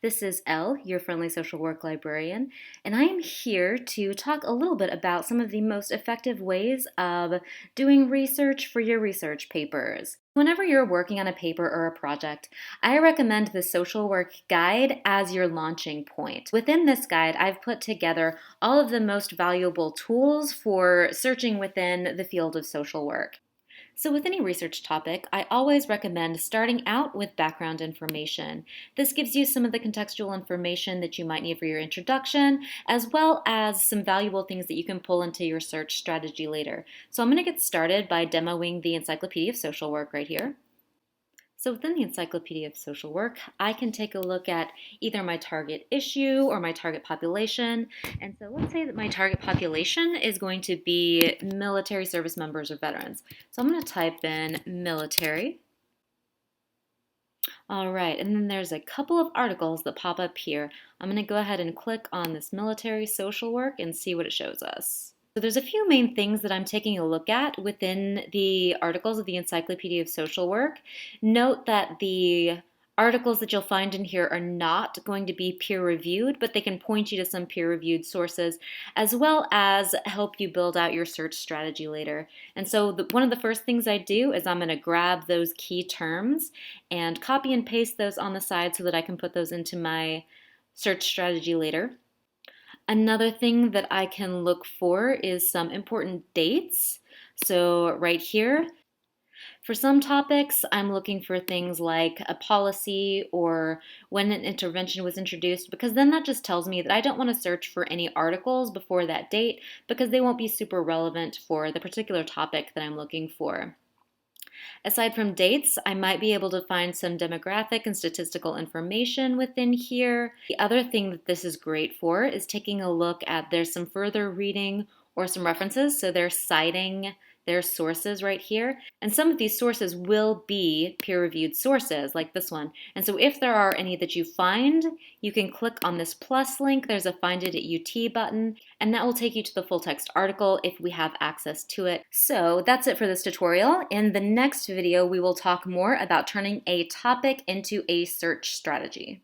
This is Elle, your friendly social work librarian, and I am here to talk a little bit about some of the most effective ways of doing research for your research papers. Whenever you're working on a paper or a project, I recommend the Social Work Guide as your launching point. Within this guide, I've put together all of the most valuable tools for searching within the field of social work. So with any research topic, I always recommend starting out with background information. This gives you some of the contextual information that you might need for your introduction, as well as some valuable things that you can pull into your search strategy later. So I'm going to get started by demoing the Encyclopedia of Social Work right here. So within the Encyclopedia of Social Work, I can take a look at either my target issue or my target population. And so let's say that my target population is going to be military service members or veterans. So I'm going to type in military. All right, and then there's a couple of articles that pop up here. I'm going to go ahead and click on this military social work and see what it shows us. So there's a few main things that I'm taking a look at within the articles of the Encyclopedia of Social Work. Note that the articles that you'll find in here are not going to be peer-reviewed, but they can point you to some peer-reviewed sources, as well as help you build out your search strategy later. And so one of the first things I do is I'm going to grab those key terms and copy and paste those on the side so that I can put those into my search strategy later. Another thing that I can look for is some important dates. So right here, for some topics, I'm looking for things like a policy or when an intervention was introduced, because then that just tells me that I don't want to search for any articles before that date because they won't be super relevant for the particular topic that I'm looking for. Aside from dates, I might be able to find some demographic and statistical information within here. The other thing that this is great for is taking a look at there's some further reading or some references. So they're citing their sources right here. And some of these sources will be peer-reviewed sources like this one. And so if there are any that you find, you can click on this plus link. There's a Find It at UT button, and that will take you to the full text article if we have access to it. So that's it for this tutorial. In the next video, we will talk more about turning a topic into a search strategy.